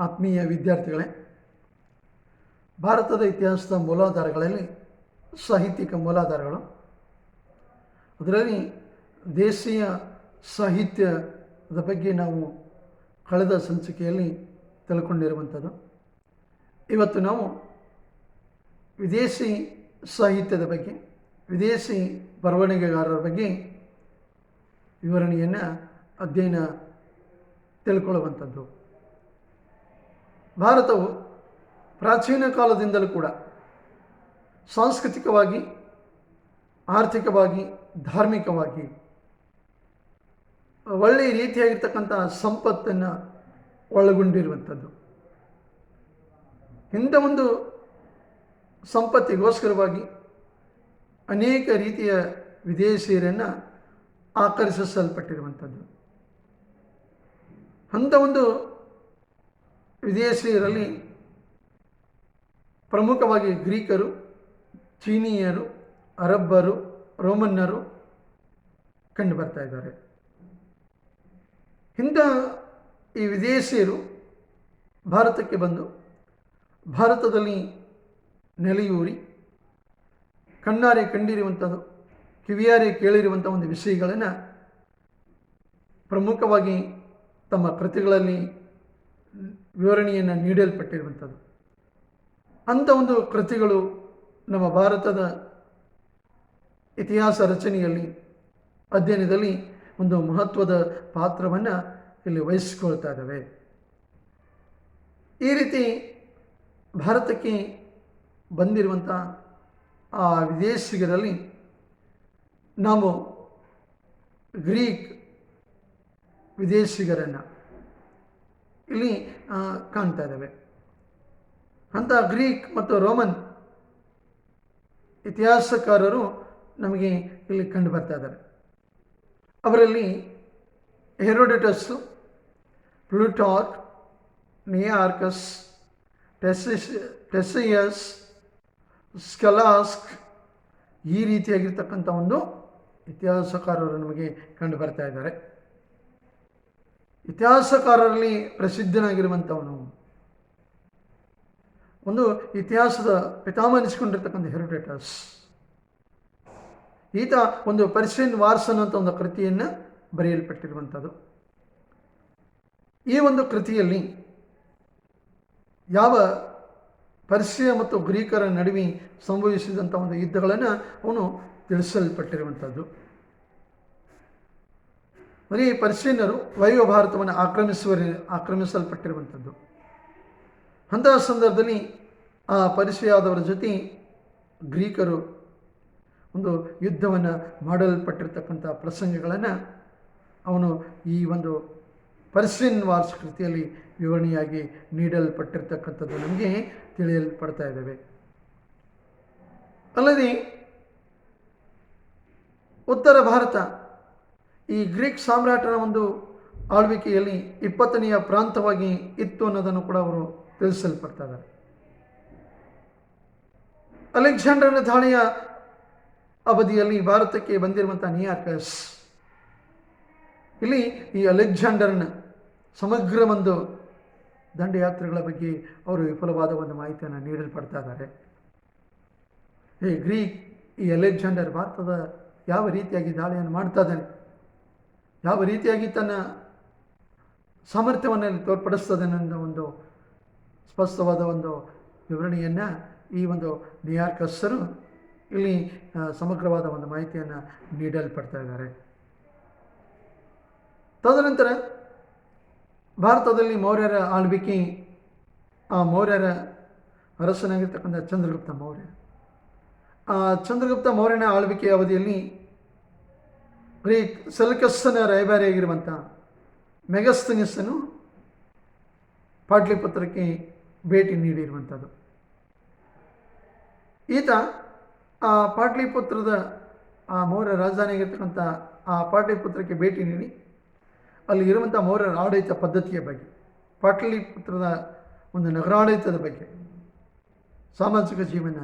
ಆತ್ಮೀಯ ವಿದ್ಯಾರ್ಥಿಗಳೇ, ಭಾರತದ ಇತಿಹಾಸದ ಮೂಲಾಧಾರಗಳಲ್ಲಿ ಸಾಹಿತ್ಯಿಕ ಮೂಲಾಧಾರಗಳು, ಅದರಲ್ಲಿ ದೇಶೀಯ ಸಾಹಿತ್ಯದ ಬಗ್ಗೆ ನಾವು ಕಳೆದ ಸಂಚಿಕೆಯಲ್ಲಿ ತಿಳ್ಕೊಂಡಿರುವಂಥದ್ದು. ಇವತ್ತು ನಾವು ವಿದೇಶಿ ಸಾಹಿತ್ಯದ ಬಗ್ಗೆ, ವಿದೇಶಿ ಬರವಣಿಗೆಗಾರರ ಬಗ್ಗೆ ವಿವರಣೆಯನ್ನು ಅಧ್ಯಯನ ತಿಳ್ಕೊಳ್ಳುವಂಥದ್ದು. ಭಾರತವು ಪ್ರಾಚೀನ ಕಾಲದಿಂದಲೂ ಕೂಡ ಸಾಂಸ್ಕೃತಿಕವಾಗಿ, ಆರ್ಥಿಕವಾಗಿ, ಧಾರ್ಮಿಕವಾಗಿ ಒಳ್ಳೆಯ ರೀತಿಯಾಗಿರ್ತಕ್ಕಂಥ ಸಂಪತ್ತನ್ನು ಒಳಗೊಂಡಿರುವಂಥದ್ದು. ಇಂಥ ಒಂದು ಸಂಪತ್ತಿಗೋಸ್ಕರವಾಗಿ ಅನೇಕ ರೀತಿಯ ವಿದೇಶಿಯರನ್ನು ಆಕರ್ಷಿಸಲ್ಪಟ್ಟಿರುವಂಥದ್ದು. ಅಂಥ ಒಂದು ವಿದೇಶಿಯರಲ್ಲಿ ಪ್ರಮುಖವಾಗಿ ಗ್ರೀಕರು, ಚೀನೀಯರು, ಅರಬ್ಬರು, ರೋಮನ್ನರು ಕಂಡು ಬರ್ತಾ ಇದ್ದಾರೆ. ಇಂಥ ಈ ವಿದೇಶಿಯರು ಭಾರತಕ್ಕೆ ಬಂದು ಭಾರತದಲ್ಲಿ ನೆಲೆಯೂರಿ ಕಣ್ಣಾರೆ ಕಂಡಿರುವಂಥದ್ದು, ಕಿವಿಯಾರೆ ಕೇಳಿರುವಂಥ ಒಂದು ವಿಷಯಗಳನ್ನು ಪ್ರಮುಖವಾಗಿ ತಮ್ಮ ಕೃತಿಗಳಲ್ಲಿ ವಿವರಣೆಯನ್ನು ನೀಡಲ್ಪಟ್ಟಿರುವಂಥದ್ದು. ಅಂಥ ಒಂದು ಕೃತಿಗಳು ನಮ್ಮ ಭಾರತದ ಇತಿಹಾಸ ರಚನೆಯಲ್ಲಿ, ಅಧ್ಯಯನದಲ್ಲಿ ಒಂದು ಮಹತ್ವದ ಪಾತ್ರವನ್ನು ಇಲ್ಲಿ ವಹಿಸಿಕೊಳ್ತಾ ಇದ್ದಾವೆ. ಈ ರೀತಿ ಭಾರತಕ್ಕೆ ಬಂದಿರುವಂಥ ಆ ವಿದೇಶಿಗರಲ್ಲಿ ನಾವು ಗ್ರೀಕ್ ವಿದೇಶಿಗರನ್ನು ಇಲ್ಲಿ ಕಾಣ್ತಾ ಇದ್ದಾವೆ. ಅಂಥ ಗ್ರೀಕ್ ಮತ್ತು ರೋಮನ್ ಇತಿಹಾಸಕಾರರು ನಮಗೆ ಇಲ್ಲಿ ಕಂಡು ಬರ್ತಾ ಇದ್ದಾರೆ. ಅವರಲ್ಲಿ ಹೆರೋಡಟಸ್ಸು, ಪ್ಲೂಟಾರ್ಕ್, ನಿಯಾರ್ಕಸ್, ಟೆಸಿಯಸ್, ಸ್ಕಲಾಸ್ಕ್ ಈ ರೀತಿಯಾಗಿರ್ತಕ್ಕಂಥ ಒಂದು ಇತಿಹಾಸಕಾರರು ನಮಗೆ ಕಂಡು ಬರ್ತಾ ಇದ್ದಾರೆ. ಇತಿಹಾಸಕಾರರಲ್ಲಿ ಪ್ರಸಿದ್ಧನಾಗಿರುವಂಥವನು, ಒಂದು ಇತಿಹಾಸದ ಪಿತಾಮಹ ಅನಿಸಿಕೊಂಡಿರ್ತಕ್ಕಂಥ ಹೆರೋಡಟಸ್. ಈತ ಒಂದು ಪರ್ಷಿಯನ್ ವಾರ್ಸನ್ ಅಂತ ಒಂದು ಕೃತಿಯನ್ನು ಬರೆಯಲ್ಪಟ್ಟಿರುವಂಥದ್ದು. ಈ ಒಂದು ಕೃತಿಯಲ್ಲಿ ಯಾವ ಪರ್ಷಿಯ ಮತ್ತು ಗ್ರೀಕರ ನಡುವೆ ಸಂಭವಿಸಿದಂಥ ಒಂದು ಯುದ್ಧಗಳನ್ನು ಅವನು ತಿಳಿಸಲ್ಪಟ್ಟಿರುವಂಥದ್ದು. ಬರೀ ಪರ್ಷಿಯನ್ನರು ವಾಯುವ್ಯ ಭಾರತವನ್ನು ಆಕ್ರಮಿಸಲ್ಪಟ್ಟಿರುವಂಥದ್ದು. ಅಂತಹ ಸಂದರ್ಭದಲ್ಲಿ ಆ ಪರ್ಷಿಯಾದವರ ಜೊತೆ ಗ್ರೀಕರು ಒಂದು ಯುದ್ಧವನ್ನು ಮಾಡಲ್ಪಟ್ಟಿರ್ತಕ್ಕಂಥ ಪ್ರಸಂಗಗಳನ್ನು ಅವನು ಈ ಒಂದು ಪರ್ಷಿಯನ್ ವಾರ್ಸ್ ಕೃತಿಯಲ್ಲಿ ವಿವರಣೆಯಾಗಿ ನೀಡಲ್ಪಟ್ಟಿರ್ತಕ್ಕಂಥದ್ದು ನಮಗೆ ತಿಳಿಯಲ್ಪಡ್ತಾ ಇದ್ದಾವೆ. ಅಲ್ಲದೆ ಉತ್ತರ ಭಾರತ ಈ ಗ್ರೀಕ್ ಸಾಮ್ರಾಟನ ಒಂದು ಆಳ್ವಿಕೆಯಲ್ಲಿ 20ನೆಯ ಪ್ರಾಂತವಾಗಿ ಇತ್ತು ಅನ್ನೋದನ್ನು ಕೂಡ ಅವರು ತಿಳಿಸಲ್ಪಡ್ತಾ ಇದ್ದಾರೆ. ಅಲೆಕ್ಸಾಂಡರ್ನ ದಾಳಿಯ ಅವಧಿಯಲ್ಲಿ ಭಾರತಕ್ಕೆ ಬಂದಿರುವಂಥ ನಿಯಾರ್ಕಸ್, ಇಲ್ಲಿ ಈ ಅಲೆಕ್ಸಾಂಡರ್ನ ಸಮಗ್ರ ಒಂದು ದಂಡಯಾತ್ರೆಗಳ ಬಗ್ಗೆ ಅವರು ವಿಫಲವಾದ ಒಂದು ಮಾಹಿತಿಯನ್ನು ನೀಡಲ್ಪಡ್ತಾ ಇದ್ದಾರೆ. ಈ ಅಲೆಕ್ಸಾಂಡರ್ ಭಾರತದ ಯಾವ ರೀತಿಯಾಗಿ ದಾಳಿಯನ್ನು ಮಾಡ್ತಾ ಇದ್ದಾನೆ, ಯಾವ ರೀತಿಯಾಗಿ ತನ್ನ ಸಾಮರ್ಥ್ಯವನ್ನು ತೋರ್ಪಡಿಸ್ತದೆ ಅನ್ನೋ ಒಂದು ಸ್ಪಷ್ಟವಾದ ಒಂದು ವಿವರಣೆಯನ್ನು ಈ ಒಂದು ನಿಯಾರ್ಕಸ್ಸರು ಇಲ್ಲಿ ಸಮಗ್ರವಾದ ಒಂದು ಮಾಹಿತಿಯನ್ನು ನೀಡಲ್ಪಡ್ತಾ ಇದ್ದಾರೆ. ತದನಂತರ ಭಾರತದಲ್ಲಿ ಮೌರ್ಯರ ಆಳ್ವಿಕೆ, ಆ ಮೌರ್ಯರ ಅರಸನಾಗಿರ್ತಕ್ಕಂಥ ಚಂದ್ರಗುಪ್ತ ಮೌರ್ಯ, ಆ ಚಂದ್ರಗುಪ್ತ ಮೌರ್ಯನ ಆಳ್ವಿಕೆಯ ಅವಧಿಯಲ್ಲಿ ಗ್ರೀಕ್ ಸೆಲ್ಕಸ್ಸನ ರಾಯಭಾರಿಯಾಗಿರುವಂಥ ಮೆಗಸ್ತನಿಸನು ಪಾಟ್ಲಿಪುತ್ರಕ್ಕೆ ಭೇಟಿ ನೀಡಿರುವಂಥದ್ದು. ಈತ ಆ ಪಾಟ್ಲಿಪುತ್ರದ ಆ ಮೌರ್ಯ ರಾಜಧಾನಿಯಾಗಿರ್ತಕ್ಕಂಥ ಆ ಪಾಟ್ಲಿಪುತ್ರಕ್ಕೆ ಭೇಟಿ ನೀಡಿ ಅಲ್ಲಿ ಇರುವಂಥ ಮೌರ್ಯರ ಆಡಳಿತ ಪದ್ಧತಿಯ ಬಗ್ಗೆ, ಪಾಟ್ಲಿಪುತ್ರದ ಒಂದು ನಗರಾಡಳಿತದ ಬಗ್ಗೆ, ಸಾಮಾಜಿಕ ಜೀವನ,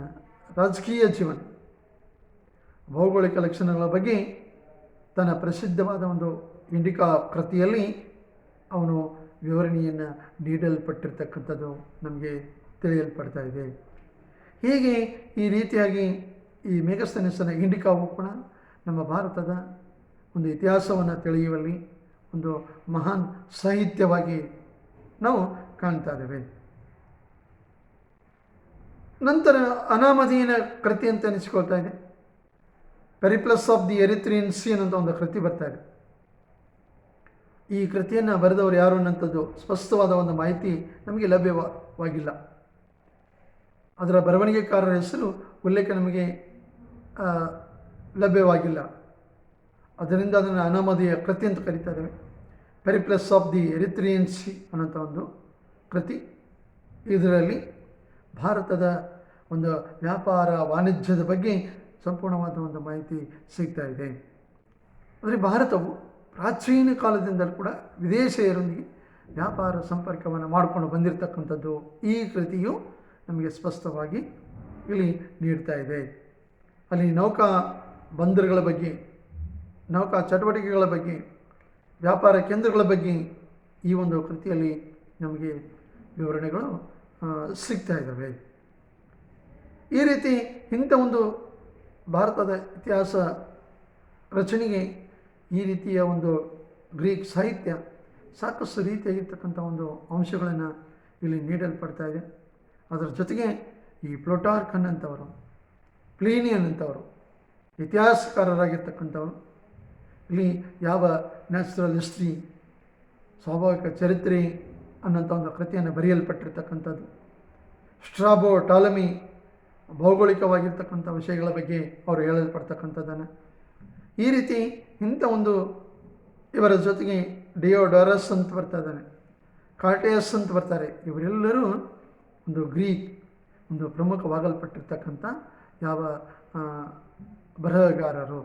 ರಾಜಕೀಯ ಜೀವನ, ಭೌಗೋಳಿಕ ಲಕ್ಷಣಗಳ ಬಗ್ಗೆ ತನ್ನ ಪ್ರಸಿದ್ಧವಾದ ಒಂದು ಇಂಡಿಕಾ ಕೃತಿಯಲ್ಲಿ ಅವನು ವಿವರಣೆಯನ್ನು ನೀಡಲ್ಪಟ್ಟಿರ್ತಕ್ಕಂಥದ್ದು ನಮಗೆ ತಿಳಿಯಲ್ಪಡ್ತಾ ಇದೆ. ಹೀಗೆ ಈ ರೀತಿಯಾಗಿ ಈ ಮೆಗಸ್ತನಿಸನ ಇಂಡಿಕಾವು ಕೂಡ ನಮ್ಮ ಭಾರತದ ಒಂದು ಇತಿಹಾಸವನ್ನು ತಿಳಿಯುವಲ್ಲಿ ಒಂದು ಮಹಾನ್ ಸಾಹಿತ್ಯವಾಗಿ ನಾವು ಕಾಣ್ತಾ ಇದ್ದೇವೆ. ನಂತರ ಅನಾಮಧೀನ ಕೃತಿ ಅಂತ ಅನಿಸಿಕೊಳ್ತಾ ಇದೆ. ಪೆರಿಪ್ಲಸ್ ಆಫ್ ದಿ ಎರಿಥ್ರಿಯನ್ ಸಿ ಅನ್ನೋಂಥ ಒಂದು ಕೃತಿ ಬರ್ತಾ ಇದೆ. ಈ ಕೃತಿಯನ್ನು ಬರೆದವರು ಯಾರು ಅನ್ನೋಂಥದ್ದು ಸ್ಪಷ್ಟವಾದ ಒಂದು ಮಾಹಿತಿ ನಮಗೆ ಲಭ್ಯವಾಗಿಲ್ಲ. ಅದರ ಬರವಣಿಗೆಕಾರರ ಹೆಸರು ಉಲ್ಲೇಖ ನಮಗೆ ಲಭ್ಯವಾಗಿಲ್ಲ. ಅದರಿಂದ ಅದನ್ನು ಅನಾಮಧೇಯ ಕೃತಿ ಅಂತ ಕರೀತಾ ಇದ್ದೇವೆ. ಪೆರಿಪ್ಲಸ್ ಆಫ್ ದಿ ಎರಿಥ್ರಿಯನ್ ಸಿ ಅನ್ನೋಂಥ ಒಂದು ಕೃತಿ. ಇದರಲ್ಲಿ ಭಾರತದ ಒಂದು ವ್ಯಾಪಾರ ವಾಣಿಜ್ಯದ ಬಗ್ಗೆ ಸಂಪೂರ್ಣವಾದ ಒಂದು ಮಾಹಿತಿ ಸಿಗ್ತಾ ಇದೆ. ಅಂದರೆ ಭಾರತವು ಪ್ರಾಚೀನ ಕಾಲದಿಂದಲೂ ಕೂಡ ವಿದೇಶಿಯರೊಂದಿಗೆ ವ್ಯಾಪಾರ ಸಂಪರ್ಕವನ್ನು ಮಾಡಿಕೊಂಡು ಬಂದಿರತಕ್ಕಂಥದ್ದು ಈ ಕೃತಿಯು ನಮಗೆ ಸ್ಪಷ್ಟವಾಗಿ ಇಲ್ಲಿ ನೀಡ್ತಾ ಇದೆ. ಅಲ್ಲಿ ನೌಕಾ ಬಂದರುಗಳ ಬಗ್ಗೆ, ನೌಕಾ ಚಟುವಟಿಕೆಗಳ ಬಗ್ಗೆ, ವ್ಯಾಪಾರ ಕೇಂದ್ರಗಳ ಬಗ್ಗೆ ಈ ಒಂದು ಕೃತಿಯಲ್ಲಿ ನಮಗೆ ವಿವರಣೆಗಳು ಸಿಗ್ತಾ ಇದ್ದಾವೆ. ಈ ರೀತಿ ಇಂಥ ಒಂದು ಭಾರತದ ಇತಿಹಾಸ ರಚನೆಗೆ ಈ ರೀತಿಯ ಒಂದು ಗ್ರೀಕ್ ಸಾಹಿತ್ಯ ಸಾಕಷ್ಟು ರೀತಿಯಾಗಿರ್ತಕ್ಕಂಥ ಒಂದು ಅಂಶಗಳನ್ನು ಇಲ್ಲಿ ನೀಡಲ್ಪಡ್ತಾ ಇದೆ. ಅದರ ಜೊತೆಗೆ ಈ ಪ್ಲೂಟಾರ್ಕ್ ಅನ್ನಂಥವರು, ಪ್ಲೀನಿಯನ್ ಅಂತವರು ಇತಿಹಾಸಕಾರರಾಗಿರ್ತಕ್ಕಂಥವರು ಇಲ್ಲಿ ಯಾವ ನ್ಯಾಚುರಲ್ ಹಿಸ್ಟ್ರಿ, ಸ್ವಾಭಾವಿಕ ಚರಿತ್ರೆ ಅನ್ನೋಂಥ ಒಂದು ಕೃತಿಯನ್ನು ಬರೆಯಲ್ಪಟ್ಟಿರ್ತಕ್ಕಂಥದ್ದು. ಸ್ಟ್ರಾಬೋ, ಟಾಲಮಿ ಭೌಗೋಳಿಕವಾಗಿರ್ತಕ್ಕಂಥ ವಿಷಯಗಳ ಬಗ್ಗೆ ಅವರು ಹೇಳಲ್ಪಡ್ತಕ್ಕಂಥದ್ದನ್ನು ಈ ರೀತಿ ಇಂಥ ಒಂದು ಇವರ ಜೊತೆಗೆ ಡಿಯೋಡಾರಸ್ ಅಂತ ಬರ್ತಾ ಇದ್ದಾನೆ, ಕಾರ್ಟೇಯಸ್ ಅಂತ ಬರ್ತಾರೆ. ಇವರೆಲ್ಲರೂ ಒಂದು ಗ್ರೀಕ್ ಒಂದು ಪ್ರಮುಖವಾಗಲ್ಪಟ್ಟಿರ್ತಕ್ಕಂಥ ಯಾವ ಬರಹಗಾರರು,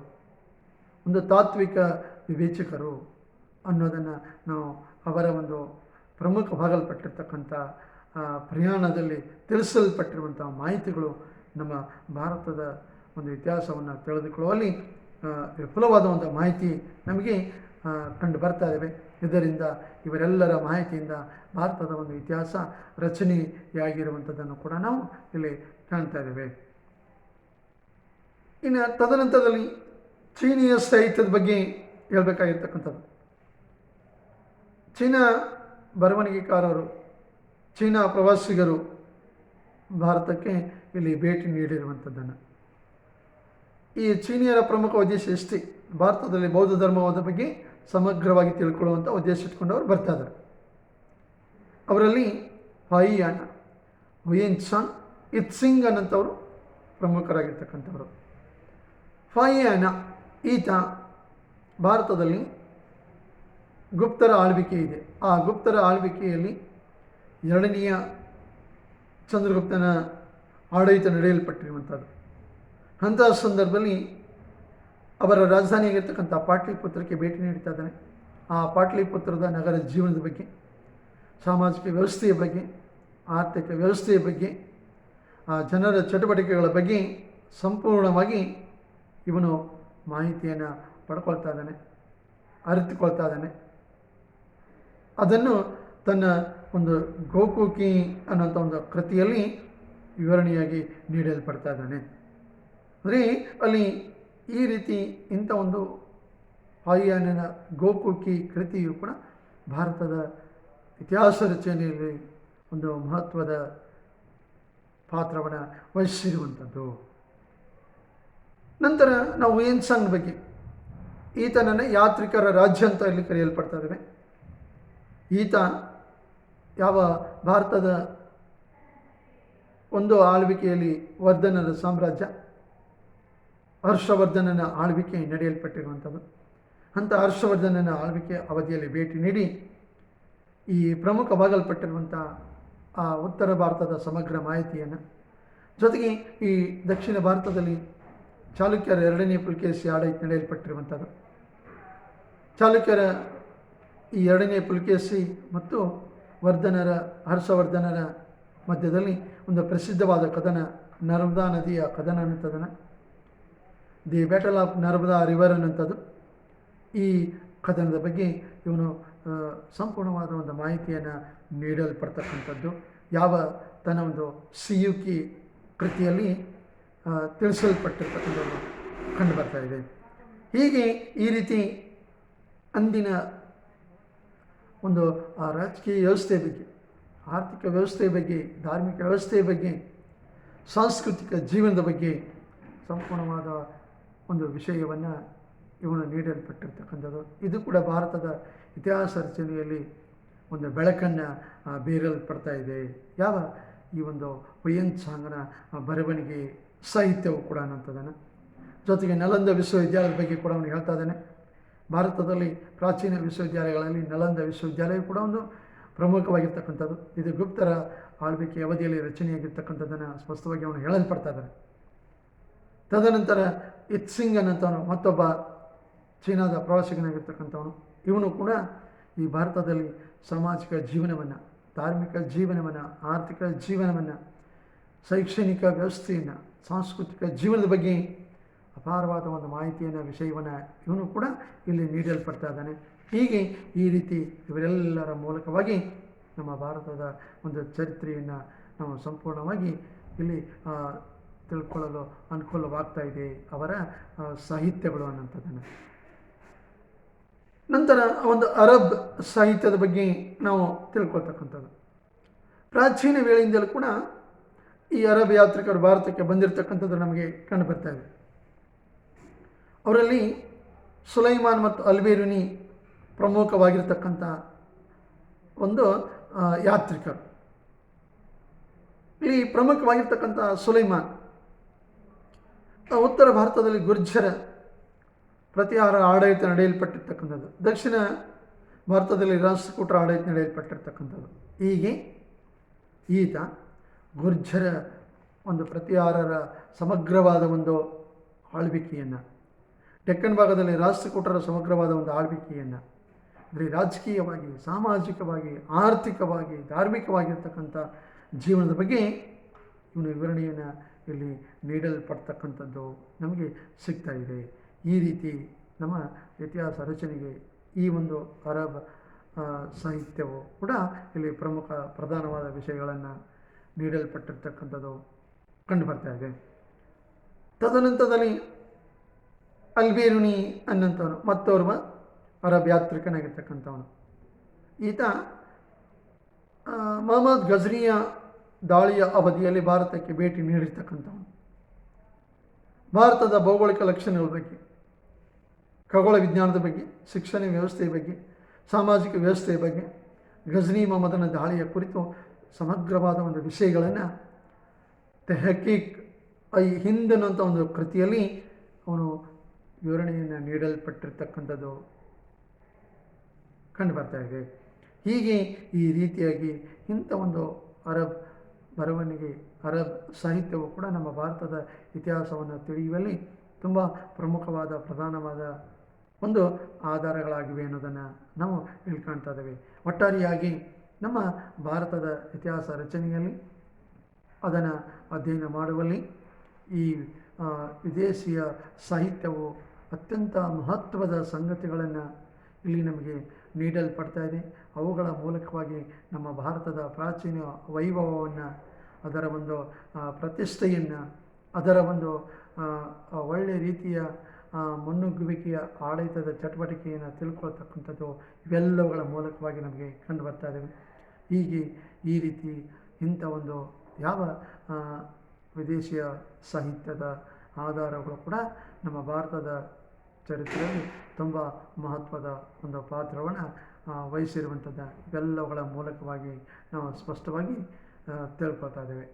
ಒಂದು ತಾತ್ವಿಕ ವಿವೇಚಕರು ಅನ್ನೋದನ್ನು ನಾವು ಅವರ ಒಂದು ಪ್ರಮುಖವಾಗಲ್ಪಟ್ಟಿರ್ತಕ್ಕಂಥ ಪ್ರಯಾಣದಲ್ಲಿ ತಿಳಿಸಲ್ಪಟ್ಟಿರುವಂಥ ಮಾಹಿತಿಗಳು ನಮ್ಮ ಭಾರತದ ಒಂದು ಇತಿಹಾಸವನ್ನು ತಿಳಿದುಕೊಳ್ಳುವಲ್ಲಿ ವಿಪುಲವಾದ ಒಂದು ಮಾಹಿತಿ ನಮಗೆ ಕಂಡು ಬರ್ತಾ ಇದ್ದಾವೆ. ಇದರಿಂದ ಇವರೆಲ್ಲರ ಮಾಹಿತಿಯಿಂದ ಭಾರತದ ಒಂದು ಇತಿಹಾಸ ರಚನೆಯಾಗಿರುವಂಥದ್ದನ್ನು ಕೂಡ ನಾವು ಇಲ್ಲಿ ಕಾಣ್ತಾ ಇದ್ದೇವೆ. ಇನ್ನು ತದನಂತರದಲ್ಲಿ ಚೀನೀಯ ಸಾಹಿತ್ಯದ ಬಗ್ಗೆ ಹೇಳಬೇಕಾಗಿರ್ತಕ್ಕಂಥದ್ದು. ಚೀನಾ ಬರವಣಿಗೆಕಾರರು, ಚೀನಾ ಪ್ರವಾಸಿಗರು ಭಾರತಕ್ಕೆ ಇಲ್ಲಿ ಭೇಟಿ ನೀಡಿರುವಂಥದ್ದನ್ನು, ಈ ಚೀನಿಯರ ಪ್ರಮುಖ ಉದ್ದೇಶ ಇಷ್ಟೇ, ಭಾರತದಲ್ಲಿ ಬೌದ್ಧ ಧರ್ಮವಾದ ಬಗ್ಗೆ ಸಮಗ್ರವಾಗಿ ತಿಳ್ಕೊಳ್ಳುವಂಥ ಉದ್ದೇಶ ಇಟ್ಕೊಂಡವರು ಬರ್ತಾ ಇದ್ದಾರೆ. ಅವರಲ್ಲಿ ಹಾಯಿಯಾನ, ಹುಯೆನ್ಸಾಂಗ್, ಇತ್ಸಿಂಗ್ ಅನ್ನಂಥವರು ಪ್ರಮುಖರಾಗಿರ್ತಕ್ಕಂಥವರು. ಹಾಯಿಯಾನ ಈತ ಭಾರತದಲ್ಲಿ ಗುಪ್ತರ ಆಳ್ವಿಕೆ ಇದೆ. ಆ ಗುಪ್ತರ ಆಳ್ವಿಕೆಯಲ್ಲಿ ಎರಡನೆಯ ಚಂದ್ರಗುಪ್ತನ ಆಡಳಿತ ನಡೆಯಲ್ಪಟ್ಟಿರುವಂಥದ್ದು. ಅಂತಹ ಸಂದರ್ಭದಲ್ಲಿ ಅವರ ರಾಜಧಾನಿಯಾಗಿರ್ತಕ್ಕಂಥ ಪಾಟ್ಲಿಪುತ್ರಕ್ಕೆ ಭೇಟಿ ನೀಡ್ತಾ ಇದ್ದಾನೆ. ಆ ಪಾಟ್ಲಿಪುತ್ರದ ನಗರ ಜೀವನದ ಬಗ್ಗೆ, ಸಾಮಾಜಿಕ ವ್ಯವಸ್ಥೆಯ ಬಗ್ಗೆ, ಆರ್ಥಿಕ ವ್ಯವಸ್ಥೆಯ ಬಗ್ಗೆ, ಆ ಜನರ ಚಟುವಟಿಕೆಗಳ ಬಗ್ಗೆ ಸಂಪೂರ್ಣವಾಗಿ ಇವನು ಮಾಹಿತಿಯನ್ನು ಪಡ್ಕೊಳ್ತಾ ಇದ್ದಾನೆ, ಅರಿತುಕೊಳ್ತಾ ಇದ್ದಾನೆ. ಅದನ್ನು ತನ್ನ ಒಂದು ಗೋಕುಕಿ ಅನ್ನೋಂಥ ಒಂದು ಕೃತಿಯಲ್ಲಿ ವಿವರಣೆಯಾಗಿ ನೀಡಲ್ಪಡ್ತಾ ಇದ್ದಾನೆ. ಅಂದರೆ ಅಲ್ಲಿ ಈ ರೀತಿ ಇಂಥ ಒಂದು ಹಾಯಿಯಾನನ ಗೋಕುಕಿ ಕೃತಿಯು ಕೂಡ ಭಾರತದ ಇತಿಹಾಸ ರಚನೆಯಲ್ಲಿ ಒಂದು ಮಹತ್ವದ ಪಾತ್ರವನ್ನು ವಹಿಸಿರುವಂಥದ್ದು. ನಂತರ ನಾವು ಹುಯೆನ್ಸಾಂಗ್ ಬಗ್ಗೆ, ಈತನನ್ನು ಯಾತ್ರಿಕರ ರಾಜ್ಯ ಅಂತ ಇಲ್ಲಿ ಕರೆಯಲ್ಪಡ್ತಾ ಇದ್ದೇವೆ. ಈತ ಯಾವ ಭಾರತದ ಒಂದು ಆಳ್ವಿಕೆಯಲ್ಲಿ ವರ್ಧನದ ಸಾಮ್ರಾಜ್ಯ, ಹರ್ಷವರ್ಧನನ ಆಳ್ವಿಕೆ ನಡೆಯಲ್ಪಟ್ಟಿರುವಂಥದ್ದು. ಅಂಥ ಹರ್ಷವರ್ಧನನ ಆಳ್ವಿಕೆ ಅವಧಿಯಲ್ಲಿ ಭೇಟಿ ನೀಡಿ ಈ ಪ್ರಮುಖವಾಗಲ್ಪಟ್ಟಿರುವಂಥ ಆ ಉತ್ತರ ಭಾರತದ ಸಮಗ್ರ ಮಾಹಿತಿಯನ್ನು, ಜೊತೆಗೆ ಈ ದಕ್ಷಿಣ ಭಾರತದಲ್ಲಿ ಚಾಲುಕ್ಯರ ಎರಡನೇ ಪುಲಕೇಶಿ ಆಡಳಿತ ನಡೆಯಲ್ಪಟ್ಟಿರುವಂಥದ್ದು. ಚಾಲುಕ್ಯರ ಈ ಎರಡನೇ ಪುಲಕೇಶಿ ಮತ್ತು ಹರ್ಷವರ್ಧನರ ಮಧ್ಯದಲ್ಲಿ ಒಂದು ಪ್ರಸಿದ್ಧವಾದ ಕದನ, ನರ್ಮದಾ ನದಿಯ ಕದನ ಅನ್ನುತ್ತದೆ, the battle of Narmada river ಅನ್ನುವಂಥದ್ದು. ಈ ಕದನದ ಬಗ್ಗೆ ಇವನು ಸಂಪೂರ್ಣವಾದ ಒಂದು ಮಾಹಿತಿಯನ್ನು ನೀಡಲ್ಪಡ್ತಕ್ಕಂಥದ್ದು ಯಾವ ತನ್ನ ಒಂದು ಸಿಯುಕಿ ಕೃತಿಯಲ್ಲಿ ತಿಳಿಸಲ್ಪಟ್ಟಿರ್ತಕ್ಕಂಥದ್ದು ಕಂಡು ಬರ್ತಾ ಇದೆ. ಹೀಗೆ ಈ ರೀತಿ ಅಂದಿನ ಒಂದು ರಾಜಕೀಯ ವ್ಯವಸ್ಥೆ ಬಗ್ಗೆ, ಆರ್ಥಿಕ ವ್ಯವಸ್ಥೆಯ ಬಗ್ಗೆ, ಧಾರ್ಮಿಕ ವ್ಯವಸ್ಥೆಯ ಬಗ್ಗೆ, ಸಾಂಸ್ಕೃತಿಕ ಜೀವನದ ಬಗ್ಗೆ ಸಂಪೂರ್ಣವಾದ ಒಂದು ವಿಷಯವನ್ನು ಇವನು ನೀಡಲ್ಪಟ್ಟಿರ್ತಕ್ಕಂಥದ್ದು. ಇದು ಕೂಡ ಭಾರತದ ಇತಿಹಾಸ ರಚನೆಯಲ್ಲಿ ಒಂದು ಬೆಳಕನ್ನು ಬೀರಲ್ಪಡ್ತಾ ಇದೆ. ಯಾವ ಈ ಒಂದು ಹುಯೆನ್ ತ್ಸಾಂಗನ ಬರವಣಿಗೆ ಸಾಹಿತ್ಯವು ಕೂಡ ಅನ್ನೋಂಥದ್ದನ್ನು. ಜೊತೆಗೆ ನಲಂದ ವಿಶ್ವವಿದ್ಯಾಲಯದ ಬಗ್ಗೆ ಕೂಡ ಅವನು ಹೇಳ್ತಾ ಇದ್ದಾನೆ. ಭಾರತದಲ್ಲಿ ಪ್ರಾಚೀನ ವಿಶ್ವವಿದ್ಯಾಲಯಗಳಲ್ಲಿ ನಲಂದ ವಿಶ್ವವಿದ್ಯಾಲಯ ಕೂಡ ಒಂದು ಪ್ರಮುಖವಾಗಿರ್ತಕ್ಕಂಥದ್ದು. ಇದು ಗುಪ್ತರ ಆಳ್ವಿಕೆ ಅವಧಿಯಲ್ಲಿ ರಚನೆಯಾಗಿರ್ತಕ್ಕಂಥದ್ದನ್ನು ಸ್ಪಷ್ಟವಾಗಿ ಅವನು ಹೇಳಲ್ಪಡ್ತಾ ಇದ್ದಾನೆ. ತದನಂತರ ಇತ್ಸಿಂಗ್ ಅನ್ನೋಂಥವನು ಮತ್ತೊಬ್ಬ ಚೀನಾದ ಪ್ರವಾಸಿಗನಾಗಿರ್ತಕ್ಕಂಥವನು. ಇವನು ಕೂಡ ಈ ಭಾರತದಲ್ಲಿ ಸಾಮಾಜಿಕ ಜೀವನವನ್ನು, ಧಾರ್ಮಿಕ ಜೀವನವನ್ನು, ಆರ್ಥಿಕ ಜೀವನವನ್ನು, ಶೈಕ್ಷಣಿಕ ವ್ಯವಸ್ಥೆಯನ್ನು, ಸಾಂಸ್ಕೃತಿಕ ಜೀವನದ ಬಗ್ಗೆ ಅಪಾರವಾದ ಒಂದು ಮಾಹಿತಿಯನ್ನು, ವಿಷಯವನ್ನು ಇವನು ಕೂಡ ಇಲ್ಲಿ ನೀಡಲ್ಪಡ್ತಾ ಇದ್ದಾನೆ. ಹೀಗೆ ಈ ರೀತಿ ಇವರೆಲ್ಲರ ಮೂಲಕವಾಗಿ ನಮ್ಮ ಭಾರತದ ಒಂದು ಚರಿತ್ರೆಯನ್ನು ನಾವು ಸಂಪೂರ್ಣವಾಗಿ ಇಲ್ಲಿ ತಿಳ್ಕೊಳ್ಳಲು ಅನುಕೂಲವಾಗ್ತಾ ಇದೆ ಅವರ ಸಾಹಿತ್ಯಗಳು ಅನ್ನೋಂಥದ್ದನ್ನು. ನಂತರ ಒಂದು ಅರಬ್ ಸಾಹಿತ್ಯದ ಬಗ್ಗೆ ನಾವು ತಿಳ್ಕೊಳ್ತಕ್ಕಂಥದ್ದು. ಪ್ರಾಚೀನ ವೇಳೆಯಿಂದಲೂ ಕೂಡ ಈ ಅರಬ್ ಯಾತ್ರಿಕರು ಭಾರತಕ್ಕೆ ಬಂದಿರತಕ್ಕಂಥದ್ದು ನಮಗೆ ಕಂಡು ಬರ್ತಾ ಇದೆ. ಅವರಲ್ಲಿ ಸುಲೈಮಾನ್ ಮತ್ತು ಅಲ್ಬೇರುನಿ ಪ್ರಮುಖವಾಗಿರ್ತಕ್ಕಂಥ ಒಂದು ಯಾತ್ರಿಕರು. ಇಲ್ಲಿ ಪ್ರಮುಖವಾಗಿರ್ತಕ್ಕಂಥ ಸುಲೈಮಾನ್ ಉತ್ತರ ಭಾರತದಲ್ಲಿ ಗುರ್ಜರ ಪ್ರತಿಹಾರ ಆಡಳಿತ ನಡೆಯಲ್ಪಟ್ಟಿರ್ತಕ್ಕಂಥದ್ದು, ದಕ್ಷಿಣ ಭಾರತದಲ್ಲಿ ರಾಷ್ಟ್ರಕೂಟರ ಆಡಳಿತ ನಡೆಯಲ್ಪಟ್ಟಿರ್ತಕ್ಕಂಥದ್ದು. ಹೀಗೆ ಈತ ಗುರ್ಜರ ಒಂದು ಪ್ರತಿಹಾರರ ಸಮಗ್ರವಾದ ಒಂದು ಆಳ್ವಿಕೆಯನ್ನು, ಡೆಕ್ಕನ್ ಭಾಗದಲ್ಲಿ ರಾಷ್ಟ್ರಕೂಟರ ಸಮಗ್ರವಾದ ಒಂದು ಆಳ್ವಿಕೆಯನ್ನು, ಅಂದರೆ ರಾಜಕೀಯವಾಗಿ, ಸಾಮಾಜಿಕವಾಗಿ, ಆರ್ಥಿಕವಾಗಿ, ಧಾರ್ಮಿಕವಾಗಿರ್ತಕ್ಕಂಥ ಜೀವನದ ಬಗ್ಗೆ ಇವನು ವಿವರಣೆಯನ್ನು ಇಲ್ಲಿ ನೀಡಲ್ಪಡ್ತಕ್ಕಂಥದ್ದು ನಮಗೆ ಸಿಗ್ತಾ ಇದೆ. ಈ ರೀತಿ ನಮ್ಮ ಇತಿಹಾಸ ರಚನೆಗೆ ಈ ಒಂದು ಅರಬ್ ಸಾಹಿತ್ಯವು ಕೂಡ ಇಲ್ಲಿ ಪ್ರಮುಖ ಪ್ರಧಾನವಾದ ವಿಷಯಗಳನ್ನು ನೀಡಲ್ಪಟ್ಟಿರ್ತಕ್ಕಂಥದ್ದು ಕಂಡು ಬರ್ತಾ ಇದೆ. ತದನಂತರದಲ್ಲಿ ಅಲ್ಬೇರುನಿ ಅನ್ನೋಂಥವನು ಮತ್ತೋರ್ವ ಅರಬ್ ಯಾತ್ರಿಕನಾಗಿರ್ತಕ್ಕಂಥವನು. ಈತ ಮೊಹಮ್ಮದ್ ಗಜ್ನಿಯ ದಾಳಿಯ ಅವಧಿಯಲ್ಲಿ ಭಾರತಕ್ಕೆ ಭೇಟಿ ನೀಡಿರ್ತಕ್ಕಂಥವನು. ಭಾರತದ ಭೌಗೋಳಿಕ ಲಕ್ಷಣಗಳ ಬಗ್ಗೆ, ಖಗೋಳ ವಿಜ್ಞಾನದ ಬಗ್ಗೆ, ಶಿಕ್ಷಣ ವ್ಯವಸ್ಥೆಯ ಬಗ್ಗೆ, ಸಾಮಾಜಿಕ ವ್ಯವಸ್ಥೆಯ ಬಗ್ಗೆ, ಗಜ್ನಿ ಮೊಹಮ್ಮದನ ದಾಳಿಯ ಕುರಿತು ಸಮಗ್ರವಾದ ಒಂದು ವಿಷಯಗಳನ್ನು ತೆಹಕೀಕ್ ಐ ಹಿಂದ್ ಅನ್ನೋಂಥ ಒಂದು ಕೃತಿಯಲ್ಲಿ ಅವನು ವಿವರಣೆಯನ್ನು ನೀಡಲ್ಪಟ್ಟಿರ್ತಕ್ಕಂಥದ್ದು ಕಂಡು ಬರ್ತಾ ಇದೆ. ಹೀಗೆ ಈ ರೀತಿಯಾಗಿ ಇಂಥ ಒಂದು ಅರಬ್ ಬರವಣಿಗೆ, ಅರಬ್ ಸಾಹಿತ್ಯವು ಕೂಡ ನಮ್ಮ ಭಾರತದ ಇತಿಹಾಸವನ್ನು ತಿಳಿಯುವಲ್ಲಿ ತುಂಬ ಪ್ರಮುಖವಾದ, ಪ್ರಧಾನವಾದ ಒಂದು ಆಧಾರಗಳಾಗಿವೆ ಅನ್ನೋದನ್ನು ನಾವು ಹೇಳ್ಕೊಳ್ತಾ ಇದ್ದೇವೆ. ಒಟ್ಟಾರೆಯಾಗಿ ನಮ್ಮ ಭಾರತದ ಇತಿಹಾಸ ರಚನೆಯಲ್ಲಿ, ಅದನ್ನು ಅಧ್ಯಯನ ಮಾಡುವಲ್ಲಿ ಈ ವಿದೇಶಿಯ ಸಾಹಿತ್ಯವು ಅತ್ಯಂತ ಮಹತ್ವದ ಸಂಗತಿಗಳನ್ನು ಇಲ್ಲಿ ನಮಗೆ ನೀಡಲ್ಪಡ್ತಾ ಇದೆ. ಅವುಗಳ ಮೂಲಕವಾಗಿ ನಮ್ಮ ಭಾರತದ ಪ್ರಾಚೀನ ವೈಭವವನ್ನು, ಅದರ ಒಂದು ಪ್ರತಿಷ್ಠೆಯನ್ನು, ಅದರ ಒಂದು ಒಳ್ಳೆಯ ರೀತಿಯ ಮುನ್ನುಗ್ಗುವಿಕೆಯ ಆಡಳಿತದ ಚಟುವಟಿಕೆಯನ್ನು ತಿಳ್ಕೊಳ್ತಕ್ಕಂಥದ್ದು ಇವೆಲ್ಲವುಗಳ ಮೂಲಕವಾಗಿ ನಮಗೆ ಕಂಡು ಬರ್ತಾ ಇದ್ದೇವೆ. ಹೀಗೆ ಈ ರೀತಿ ಇಂಥ ಒಂದು ಯಾವ ವಿದೇಶಿಯ ಸಾಹಿತ್ಯದ ಆಧಾರಗಳು ಕೂಡ ನಮ್ಮ ಭಾರತದ ಚರಿತ್ರೆಯಲ್ಲಿ ತುಂಬ ಮಹತ್ವದ ಒಂದು ಪಾತ್ರವನ್ನು ವಹಿಸಿರುವಂಥದ್ದು ಇವೆಲ್ಲವುಗಳ ಮೂಲಕವಾಗಿ ನಾವು ಸ್ಪಷ್ಟವಾಗಿ ತಿಳ್ಕೊಳ್ತಾ ಇದ್ದೇವೆ.